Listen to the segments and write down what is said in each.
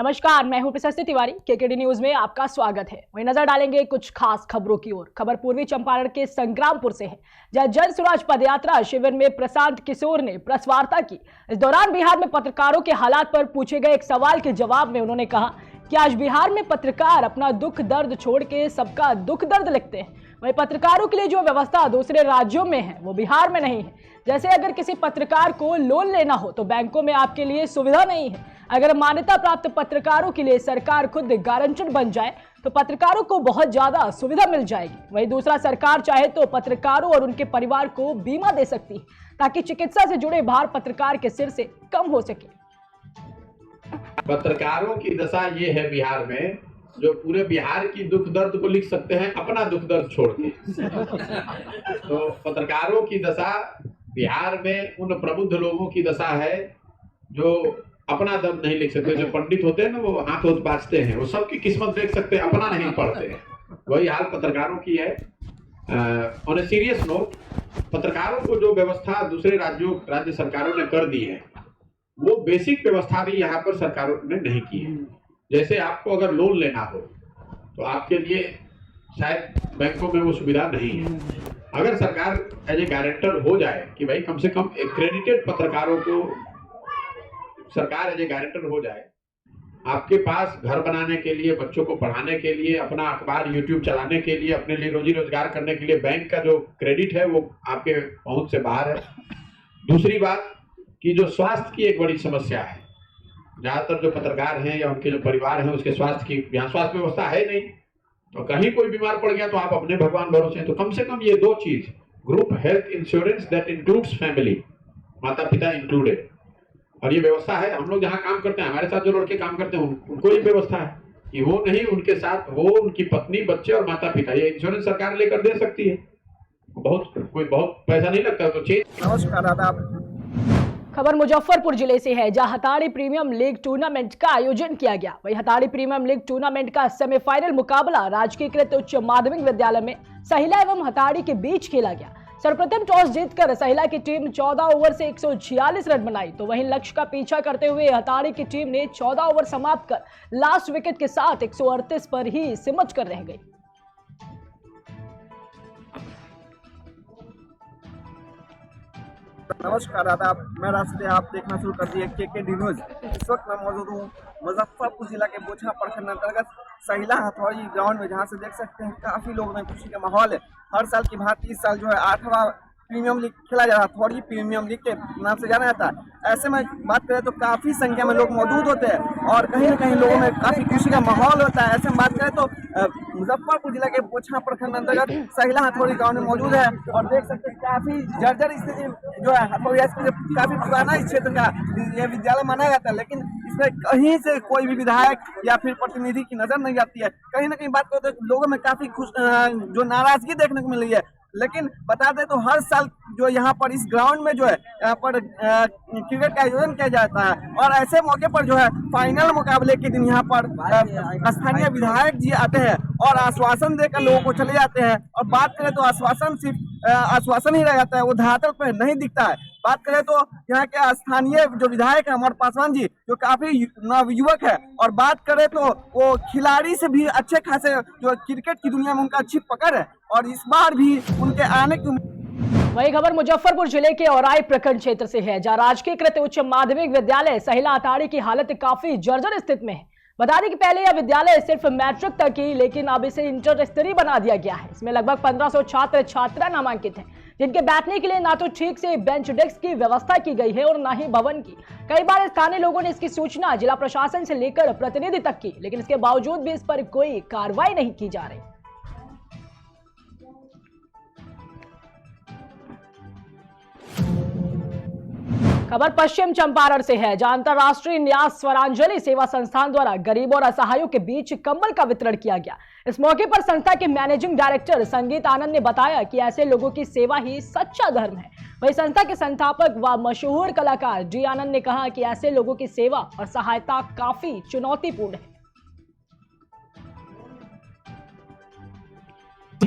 नमस्कार, मैं हूं प्रशस्ति तिवारी। केकेडी न्यूज में आपका स्वागत है। वहीं नजर डालेंगे कुछ खास खबरों की ओर। खबर पूर्वी चंपारण के संग्रामपुर से है, जहां जन स्वराज पदयात्रा शिविर में प्रशांत किशोर ने प्रेस वार्ता की। इस दौरान बिहार में पत्रकारों के हालात पर पूछे गए एक सवाल के जवाब में उन्होंने कहा कि आज बिहार में पत्रकार अपना दुख दर्द छोड़ के सबका दुख दर्द लिखते हैं। वहीं पत्रकारों के लिए जो व्यवस्था दूसरे राज्यों में है वो बिहार में नहीं है। जैसे अगर किसी पत्रकार को लोन लेना हो तो बैंकों में आपके लिए सुविधा नहीं है। अगर मान्यता प्राप्त पत्रकारों के लिए सरकार खुद गारंटर बन जाए तो पत्रकारों को बहुत ज्यादा सुविधा मिल जाएगी। वहीं दूसरा, सरकार चाहे तो पत्रकारों और उनके परिवार को बीमा दे सकती है ताकि चिकित्सा से जुड़े भार पत्रकार के सिर से कम हो सके। पत्रकारों की दशा ये है बिहार में, जो पूरे बिहार की दुख दर्द को लिख सकते हैं अपना दुख दर्द छोड़ के। तो पत्रकारों की दशा बिहार में उन प्रबुद्ध लोगों की दशा है जो अपना दर्द नहीं लिख सकते। जो पंडित होते हैं ना, वो हाथ बाजते हैं, वो सबकी किस्मत देख सकते हैं, अपना नहीं पढ़ते हैं। वही हाल पत्रकारों की है। ऑन ए सीरियस नोट, पत्रकारों को जो व्यवस्था दूसरे राज्य सरकारों ने कर दी है, वो बेसिक व्यवस्था भी यहाँ पर सरकारों ने नहीं की है। जैसे आपको अगर लोन लेना हो तो आपके लिए शायद बैंकों में वो सुविधा नहीं है। अगर सरकार एज ए गारंटर हो जाए कि भाई कम से कम एक्रेडिटेड पत्रकारों को सरकार एज ए गारंटर हो जाए, आपके पास घर बनाने के लिए, बच्चों को पढ़ाने के लिए, अपना अखबार यूट्यूब चलाने के लिए, अपने लिए रोजी रोजगार करने के लिए बैंक का जो क्रेडिट है वो आपके पहुंच से बाहर है। दूसरी बात कि जो स्वास्थ्य की एक बड़ी समस्या है, ज्यादातर जो पत्रकार हैं या उनके जो परिवार हैं उसके स्वास्थ्य की यहाँ स्वास्थ्य व्यवस्था है नहीं। तो कहीं कोई बीमार पड़ गया तो आप अपने भगवान भरोसे हैं। तो कम से कम ये दो चीज, group health insurance that includes family, माता पिता इंक्लूडेड, और ये व्यवस्था है। हम लोग जहाँ काम करते हैं, हमारे साथ जो लड़के काम करते हैं, उनको ये व्यवस्था है कि वो नहीं, उनके साथ वो, उनकी पत्नी, बच्चे और माता पिता, ये इंश्योरेंस सरकार लेकर दे सकती है। बहुत पैसा नहीं लगता। तो नमस्कार आदाब। खबर मुजफ्फरपुर जिले से है, जहां हथाड़ी प्रीमियम लीग टूर्नामेंट का आयोजन किया गया। वहीं हथाड़ी प्रीमियम लीग टूर्नामेंट का सेमीफाइनल मुकाबला राजकीयकृत उच्च माध्यमिक विद्यालय में सहिला एवं हथाड़ी के बीच खेला गया। सर्वप्रथम टॉस जीतकर सहिला की टीम 14 ओवर से 146 रन बनाई, तो वहीं लक्ष्य का पीछा करते हुए हथाड़ी की टीम ने 14 ओवर समाप्त कर लास्ट विकेट के साथ 138 पर ही सिमट कर रह गई। नमस्कार आदाब, मैं रास्ते आप देखना शुरू कर दिए केकेडी न्यूज। इस वक्त मैं मौजूद हूँ मुजफ्फरपुर जिला के बोचहा प्रखंड अंतर्गत सहिला हथौड़ी ग्राउंड में, जहाँ से देख सकते हैं काफी लोगों में खुशी का माहौल है। हर साल की भांति इस साल जो है 8वां प्रीमियम लीग खेला जा रहा है, हथौड़ी प्रीमियम लीग के नाम से जाना जाता है। ऐसे में बात करें तो काफी संख्या में लोग मौजूद होते हैं और कहीं न कहीं लोगों में काफी खुशी का माहौल होता है। ऐसे में बात करें तो मुजफ्फरपुर जिला के बोचहा प्रखंड अंतर्गत सहिला हथौड़ी गाँव में मौजूद है और देख सकते हैं काफी जर्जर स्थिति जो है। हथौड़ी काफी पुराना इस क्षेत्र का यह विद्यालय माना जाता है, लेकिन इसमें कहीं से कोई भी विधायक या फिर प्रतिनिधि की नजर नहीं आती है। कहीं ना कहीं बात करें तो लोगों में काफी जो नाराजगी देखने को मिल रही है। लेकिन बता दें तो हर साल जो यहाँ पर इस ग्राउंड में जो है यहाँ पर क्रिकेट का आयोजन किया जाता है और ऐसे मौके पर जो है फाइनल मुकाबले के दिन यहाँ पर स्थानीय विधायक जी आते हैं और आश्वासन देकर लोगों को चले जाते हैं। और बात करें तो आश्वासन सिर्फ आश्वासन ही रह जाता है, वो धरातल पर नहीं दिखता है। बात करें तो यहाँ के स्थानीय जो विधायक है अमर पासवान जी, जो काफी नवयुवक है, और बात करें तो वो खिलाड़ी से भी अच्छे खासे जो क्रिकेट की दुनिया में उनका अच्छी पकड़ है और इस बार भी उनके आने की। वही खबर मुजफ्फरपुर जिले के औराई प्रखंड क्षेत्र से है, जहां राजकीयकृत उच्च माध्यमिक विद्यालय सहिला हथाड़ी की हालत काफी जर्जर स्थिति में है। बता दें कि पहले यह विद्यालय सिर्फ मैट्रिक तक ही, लेकिन अब इसे इंटर स्तरीय बना दिया गया है। इसमें लगभग 1500 छात्र छात्रा नामांकित हैं, जिनके बैठने के लिए ना तो ठीक से बेंच डेस्क की व्यवस्था की गई है और ना ही भवन की। कई बार स्थानीय लोगों ने इसकी सूचना जिला प्रशासन से लेकर प्रतिनिधि तक की, लेकिन इसके बावजूद भी इस पर कोई कार्रवाई नहीं की जा रही। खबर पश्चिम चंपारण से है, जहां अंतरराष्ट्रीय न्यास स्वरांजलि सेवा संस्थान द्वारा गरीबों और असहायों के बीच कंबल का वितरण किया गया। इस मौके पर संस्था के मैनेजिंग डायरेक्टर संगीत आनंद ने बताया कि ऐसे लोगों की सेवा ही सच्चा धर्म है। वहीं संस्था के संस्थापक व मशहूर कलाकार डी आनंद ने कहा कि ऐसे लोगों की सेवा और सहायता काफी चुनौतीपूर्ण है।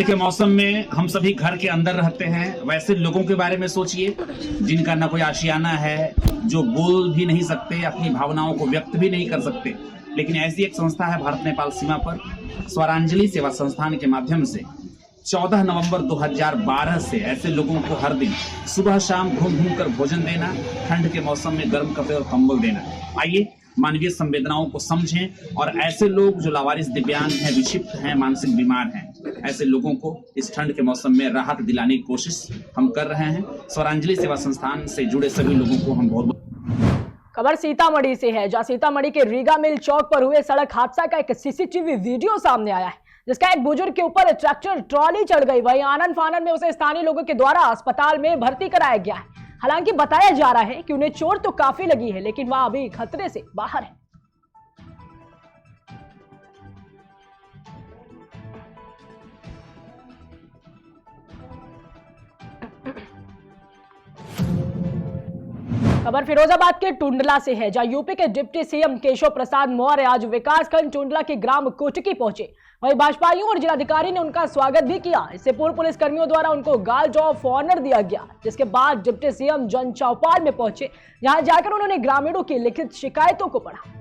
के मौसम में हम सभी घर के अंदर रहते हैं, वैसे लोगों के बारे में सोचिए जिनका ना कोई आशियाना है, जो बोल भी नहीं सकते, अपनी भावनाओं को व्यक्त भी नहीं कर सकते। लेकिन ऐसी एक संस्था है भारत नेपाल सीमा पर, स्वरांजलि सेवा संस्थान के माध्यम से 14 नवंबर 2012 से ऐसे लोगों को हर दिन सुबह शाम घूम घूम कर भोजन देना, ठंड के मौसम में गर्म कपड़े और कंबल देना। आइए मानवीय संवेदनाओं को समझें और ऐसे लोग जो लावारिस, दिव्यांग हैं, विक्षिप्त हैं, मानसिक बीमार हैं, ऐसे लोगों को इस ठंड के मौसम में राहत दिलाने की कोशिश हम कर रहे हैं। स्वरांजलि सेवा संस्थान से जुड़े सभी लोगों को हम बहुत खबर सीतामढ़ी से है, जहां सीतामढ़ी के रीगा मिल चौक पर हुए सड़क हादसा का एक सीसीटीवी वीडियो सामने आया है, जिसका एक बुजुर्ग के ऊपर ट्रैक्टर ट्रॉली चढ़ गई। वहीं आनन फानन में उसे स्थानीय लोगों के द्वारा अस्पताल में भर्ती कराया गया है। हालांकि बताया जा रहा है कि उन्हें चोट तो काफी लगी है, लेकिन वह अभी खतरे से बाहर है। खबर फिरोजाबाद के टुंडला से है, जहां यूपी के डिप्टी सीएम केशव प्रसाद मौर्य आज विकासखंड टुंडला के ग्राम कोटकी पहुंचे। वहीं भाजपाइयों और जिलाधिकारी ने उनका स्वागत भी किया। इससे पूर्व पुलिस कर्मियों द्वारा उनको गार्ड ऑफ ऑनर दिया गया, जिसके बाद डिप्टी सीएम जन चौपाल में पहुंचे, जहां जाकर उन्होंने ग्रामीणों की लिखित शिकायतों को पढ़ा।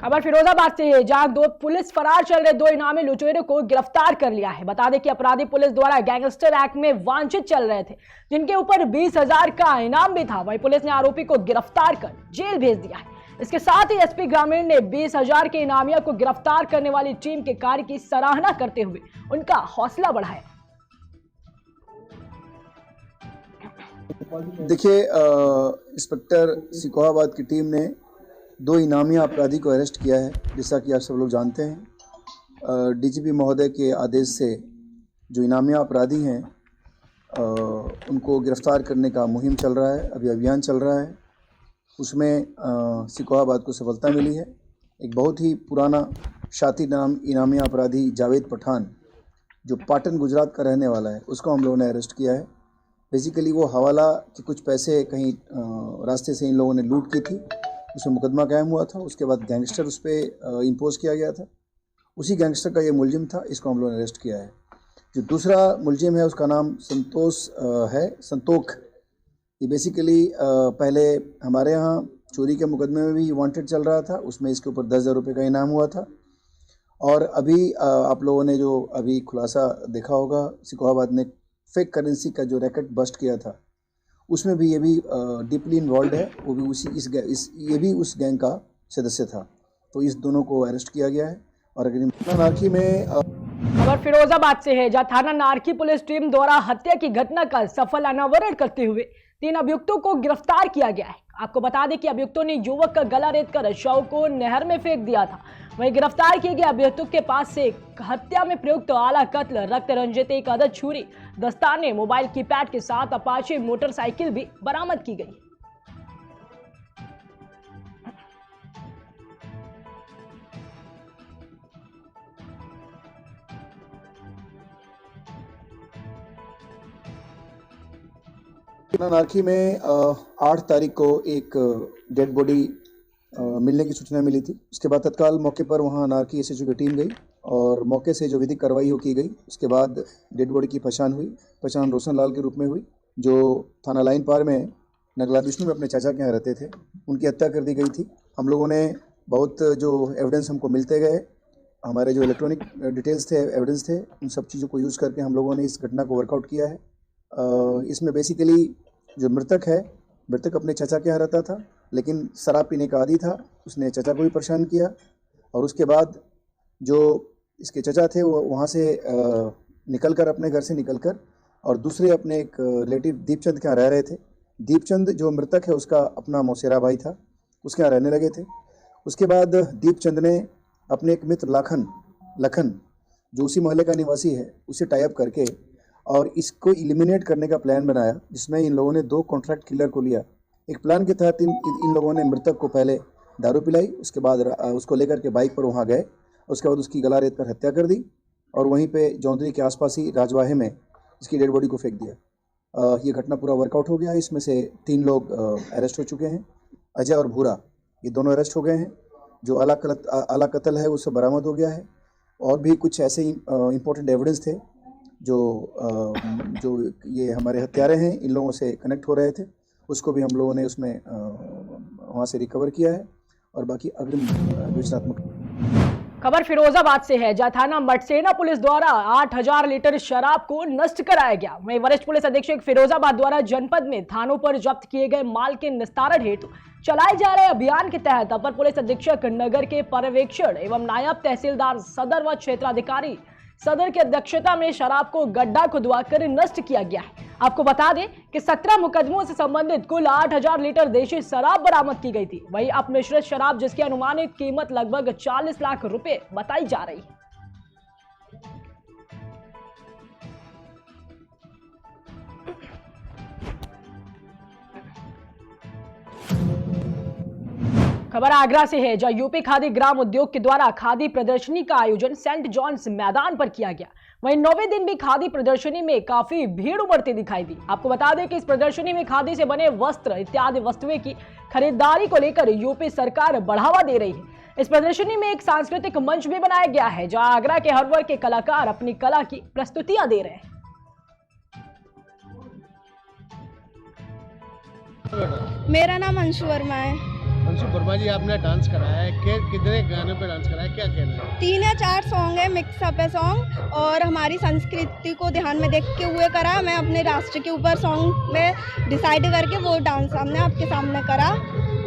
खबर फिरोजाबाद से है, जहां दो पुलिस फरार चल रहे 2 इनामी लुटेरों को गिरफ्तार कर लिया है। बता दें कि अपराधी पुलिस द्वारा गैंगस्टर एक्ट में वांछित चल रहे थे, जिनके ऊपर 20,000 का इनाम भी था। वहीं पुलिस ने आरोपी को गिरफ्तार कर जेल भेज दिया है। इसके साथ ही एसपी ग्रामीण ने 20,000 के इनामिया को गिरफ्तार करने वाली टीम के कार्य की सराहना करते हुए उनका हौसला बढ़ाया। देखिए, इंस्पेक्टर सिकोहाबाद की टीम ने 2 इनामिया अपराधी को अरेस्ट किया है। जैसा कि आप सब लोग जानते हैं, डीजीपी महोदय के आदेश से जो इनामिया अपराधी हैं उनको गिरफ्तार करने का मुहिम चल रहा है, अभी अभियान चल रहा है। उसमें सिकोहाबाद को सफलता मिली है। एक बहुत ही पुराना शातिर नाम इनामिया अपराधी जावेद पठान, जो पाटन गुजरात का रहने वाला है, उसको हम लोगों ने अरेस्ट किया है। बेसिकली वो हवाला के कुछ पैसे कहीं रास्ते से इन लोगों ने लूट की थी, उसमें मुकदमा कायम हुआ था। उसके बाद गैंगस्टर उस पर इम्पोज किया गया था। उसी गैंगस्टर का ये मुलजिम था, इसको हम लोगों ने अरेस्ट किया है। जो दूसरा मुलजिम है उसका नाम संतोख। ये बेसिकली पहले हमारे यहाँ चोरी के मुकदमे में भी वांटेड चल रहा था, उसमें इसके ऊपर 10,000 रुपये का इनाम हुआ था। और अभी आप लोगों ने जो अभी खुलासा देखा होगा, सिकोहाबाद ने फेक करेंसी का जो रैकेट बस्ट किया था, उसमें भी ये भी डीपली इन्वॉल्व है। वो भी ये भी उस गैंग का सदस्य था। तो इस दोनों को अरेस्ट किया गया है। और अगर नारकी में खबर फिरोजाबाद से है, जहां थाना नारकी पुलिस टीम द्वारा हत्या की घटना का सफल अनावरण करते हुए 3 अभियुक्तों को गिरफ्तार किया गया है। आपको बता दें कि अभियुक्तों ने युवक का गला रेतकर शव को नहर में फेंक दिया था। वहीं गिरफ्तार किए गए अभियुक्तों के पास से हत्या में प्रयुक्त आला कत्ल, रक्त रंजित एक अदद छुरी, दस्ताने, मोबाइल कीपैड के साथ अपाचे मोटरसाइकिल भी बरामद की गई। नारकी में 8 तारीख को एक डेड बॉडी मिलने की सूचना मिली थी। उसके बाद तत्काल मौके पर वहां नारकी एसएचओ की टीम गई और मौके से जो विधिक कार्रवाई की गई। उसके बाद डेड बॉडी की पहचान हुई। पहचान रोशन लाल के रूप में हुई, जो थाना लाइन पार में नगला विष्णु में अपने चाचा के यहाँ रहते थे। उनकी हत्या कर दी गई थी। हम लोगों ने बहुत जो एविडेंस हमको मिलते गए, हमारे जो इलेक्ट्रॉनिक डिटेल्स थे, एविडेंस थे, उन सब चीज़ों को यूज़ करके हम लोगों ने इस घटना को वर्कआउट किया है। इसमें बेसिकली जो मृतक है, मृतक अपने चाचा के यहाँ रहता था, लेकिन शराब पीने का आदी था। उसने चाचा को भी परेशान किया और उसके बाद जो इसके चाचा थे वो वहाँ से निकलकर, अपने घर से निकलकर, और दूसरे अपने एक रिलेटिव दीपचंद के यहाँ रह रहे थे। दीपचंद जो मृतक है उसका अपना मौसेरा भाई था, उसके यहाँ रहने लगे थे। उसके बाद दीपचंद ने अपने एक मित्र लखन जो उसी मोहल्ले का निवासी है, उसे टाई अप करके और इसको एलिमिनेट करने का प्लान बनाया, जिसमें इन लोगों ने 2 कॉन्ट्रैक्ट किलर को लिया। एक प्लान के तहत इन लोगों ने मृतक को पहले दारू पिलाई, उसके बाद उसको लेकर के बाइक पर वहाँ गए, उसके बाद उसकी गला रेत कर हत्या कर दी और वहीं पे जौंदरी के आसपास ही राजवाहे में इसकी डेड बॉडी को फेंक दिया। ये घटना पूरा वर्कआउट हो गया। इसमें से 3 लोग अरेस्ट हो चुके हैं। अजय और भूरा, ये दोनों अरेस्ट हो गए हैं। जो आला कत्ल है उससे बरामद हो गया है। और भी कुछ ऐसे ही इम्पोर्टेंट एविडेंस थे जो ये हमारे हत्यारे हैं, इन लोगों से कनेक्ट हो रहे थे। उसको भी हम लोगों ने उसमें वहाँ से रिकवर किया है और बाकी अग्रिम विवेचनात्मक। खबर फिरोजाबाद से है, जहां थाना मटसेना पुलिस द्वारा 8000 लीटर शराब को नष्ट कराया गया। वहीं वरिष्ठ पुलिस अधीक्षक फिरोजाबाद द्वारा जनपद में थानों पर जब्त किए गए माल के निस्तारण हेतु चलाए जा रहे अभियान के तहत अपर पुलिस अधीक्षक नगर के पर्यवेक्षण एवं नायब तहसीलदार सदर व क्षेत्राधिकारी सदर की अध्यक्षता में शराब को गड्ढा खुदवाकर नष्ट किया गया है। आपको बता दें कि 17 मुकदमों से संबंधित कुल 8000 लीटर देशी शराब बरामद की गई थी। वहीं अपमिश्रित शराब जिसकी अनुमानित कीमत लगभग 40 लाख रुपए बताई जा रही है। खबर आगरा से है, जहां यूपी खादी ग्राम उद्योग के द्वारा खादी प्रदर्शनी का आयोजन सेंट जॉन्स मैदान पर किया गया। वहीं 9वें दिन भी खादी प्रदर्शनी में काफी भीड़ उमड़ती दिखाई दी। आपको बता दें कि इस प्रदर्शनी में खादी से बने वस्त्र इत्यादि वस्तुएं की खरीदारी को लेकर यूपी सरकार बढ़ावा दे रही है। इस प्रदर्शनी में एक सांस्कृतिक मंच भी बनाया गया है, जहां आगरा के हर वर्ग के कलाकार अपनी कला की प्रस्तुतियां दे रहे हैं। मेरा नाम अंशु वर्मा है। अंशु वर्मा जी, आपने डांस कराया है, कितने गानों पे डांस कराया है, क्या कहना है? 3 या 4 सॉन्ग है, मिक्सअप है सॉन्ग, और हमारी संस्कृति को ध्यान में देखते हुए करा। मैं अपने राष्ट्र के ऊपर सॉन्ग में डिसाइड करके वो डांस हमने आपके सामने करा।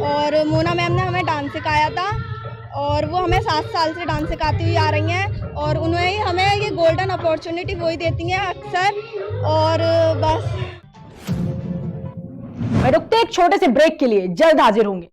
और मोना मैम ने हमें डांस सिखाया था और वो हमें 7 साल से डांस सिखाती हुई आ रही हैं और उन्हें हमें ये गोल्डन अपॉर्चुनिटी वही देती हैं अक्सर। और बस रुकते एक छोटे से ब्रेक के लिए, जल्द हाजिर होंगे।